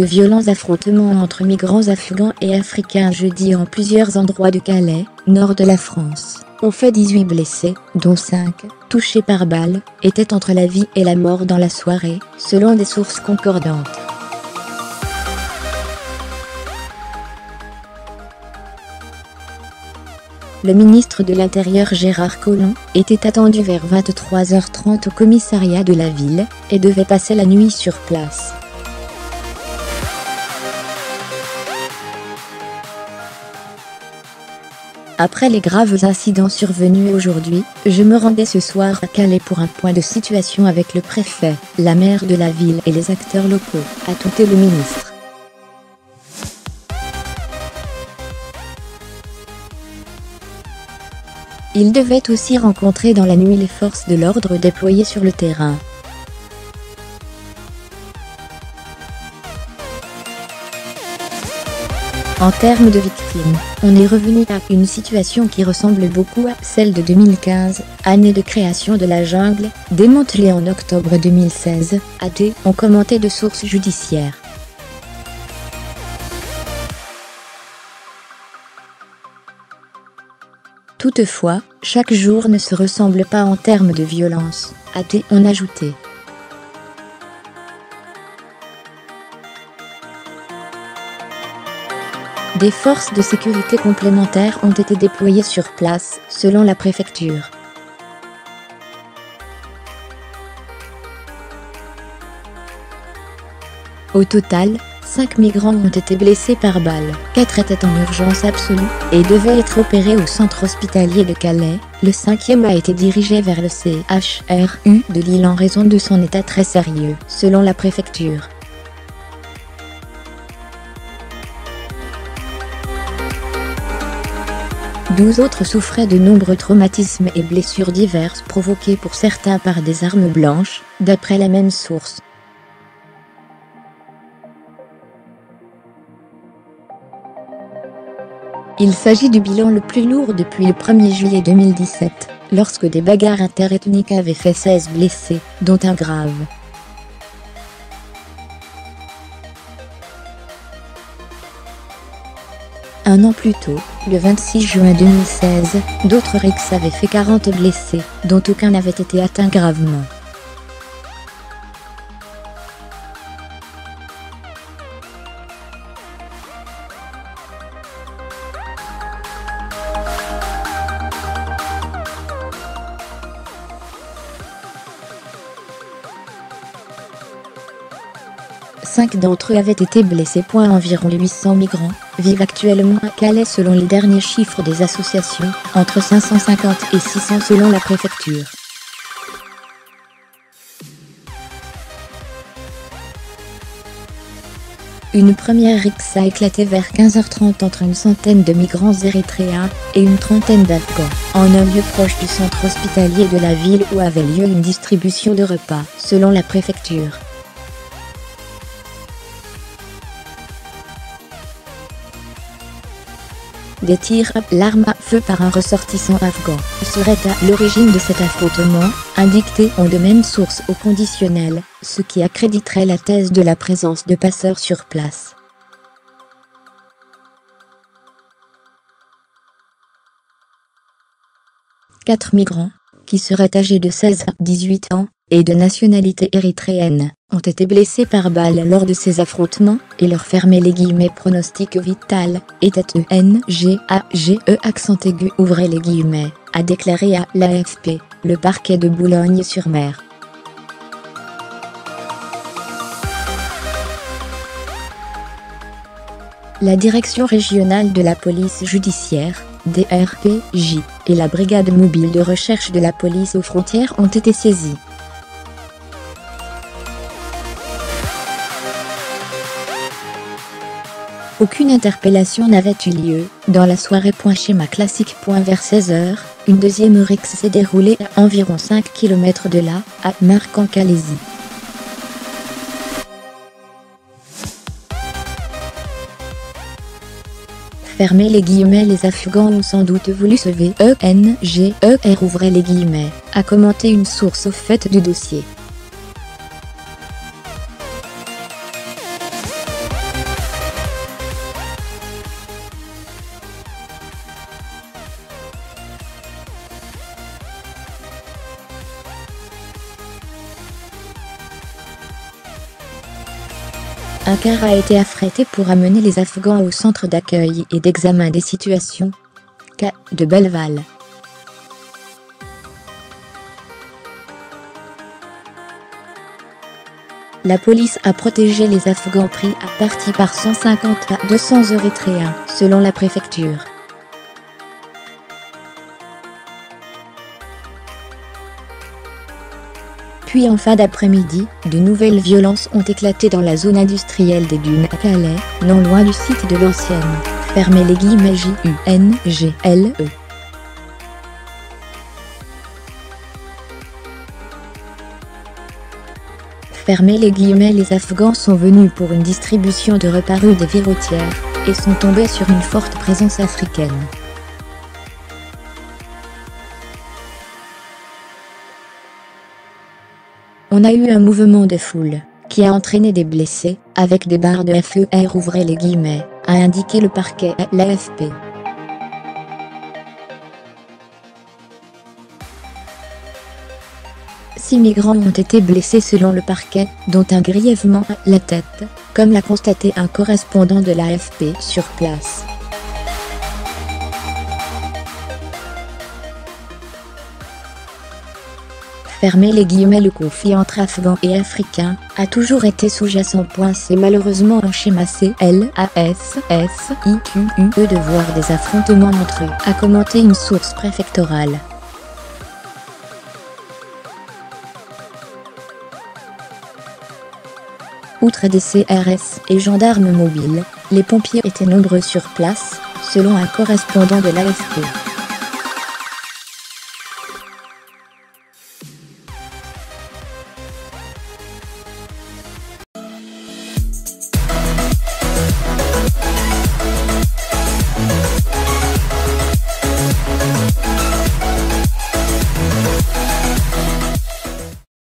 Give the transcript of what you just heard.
de violents affrontements entre migrants afghans et africains jeudi en plusieurs endroits de Calais, nord de la France, ont fait 18 blessés, dont 5, touchés par balles, étaient entre la vie et la mort dans la soirée, selon des sources concordantes. Le ministre de l'Intérieur Gérard Collomb était attendu vers 23h30 au commissariat de la ville et devait passer la nuit sur place. Après les graves incidents survenus aujourd'hui, je me rendais ce soir à Calais pour un point de situation avec le préfet, la maire de la ville et les acteurs locaux, a ajouté le ministre. Il devait aussi rencontrer dans la nuit les forces de l'ordre déployées sur le terrain. En termes de victimes, on est revenu à une situation qui ressemble beaucoup à celle de 2015, année de création de la jungle, démantelée en octobre 2016, ont commenté de sources judiciaires. Toutefois, chaque jour ne se ressemble pas en termes de violence, ont ajouté. Des forces de sécurité complémentaires ont été déployées sur place, selon la préfecture. Au total, 5 migrants ont été blessés par balle, 4 étaient en urgence absolue et devaient être opérés au centre hospitalier de Calais. Le 5e a été dirigé vers le CHRU de Lille en raison de son état très sérieux, selon la préfecture. Douze autres souffraient de nombreux traumatismes et blessures diverses provoquées pour certains par des armes blanches, d'après la même source. Il s'agit du bilan le plus lourd depuis le 1er juillet 2017, lorsque des bagarres interethniques avaient fait 16 blessés, dont un grave. Un an plus tôt, le 26 juin 2016, d'autres rixes avaient fait 40 blessés, dont aucun n'avait été atteint gravement. Cinq d'entre eux avaient été blessés. Environ 800 migrants vivent actuellement à Calais selon les derniers chiffres des associations, entre 550 et 600 selon la préfecture. Une première rixe a éclaté vers 15h30 entre une centaine de migrants érythréens et une trentaine d'Afghans, en un lieu proche du centre hospitalier de la ville où avait lieu une distribution de repas, selon la préfecture. Des tirs à l'arme à feu par un ressortissant afghan seraient à l'origine de cet affrontement, ont de même sources au conditionnel, ce qui accréditerait la thèse de la présence de passeurs sur place. Quatre migrants, qui seraient âgés de 16 à 18 ans, et de nationalité érythréenne, ont été blessés par balle lors de ces affrontements, et leur pronostic vital était ENGAGE accent aigu a déclaré à l'AFP, le parquet de Boulogne-sur-Mer. La direction régionale de la police judiciaire, DRPJ, et la brigade mobile de recherche de la police aux frontières ont été saisies. Aucune interpellation n'avait eu lieu dans la soirée. Schéma classique. Vers 16h, une deuxième rixe s'est déroulée à environ 5 km de là, à Marc-en-Calaisis. Fermez les guillemets, les Afghans ont sans doute voulu sauver ouvrez les guillemets, a commenté une source au fait du dossier. Un car a été affrété pour amener les Afghans au centre d'accueil et d'examen des situations de Belval. La police a protégé les Afghans pris à partie par 150 à 200 Érythréens, selon la préfecture. Puis en fin d'après-midi, de nouvelles violences ont éclaté dans la zone industrielle des Dunes à Calais, non loin du site de l'ancienne, fermez les guillemets JUNGLE. Fermez les guillemets, les Afghans sont venus pour une distribution de repas rue des Virotières, et sont tombés sur une forte présence africaine. On a eu un mouvement de foule, qui a entraîné des blessés, avec des barres de FER ouvrez les guillemets, a indiqué le parquet à l'AFP. Six migrants ont été blessés selon le parquet, dont un grièvement à la tête, comme l'a constaté un correspondant de l'AFP sur place. Fermez les guillemets, le conflit entre Afghans et Africains a toujours été sous-jacent. C'est malheureusement un schéma CLASSIQUE de voir des affrontements entre eux, a commenté une source préfectorale. Outre des CRS et gendarmes mobiles, les pompiers étaient nombreux sur place, selon un correspondant de l'AFP.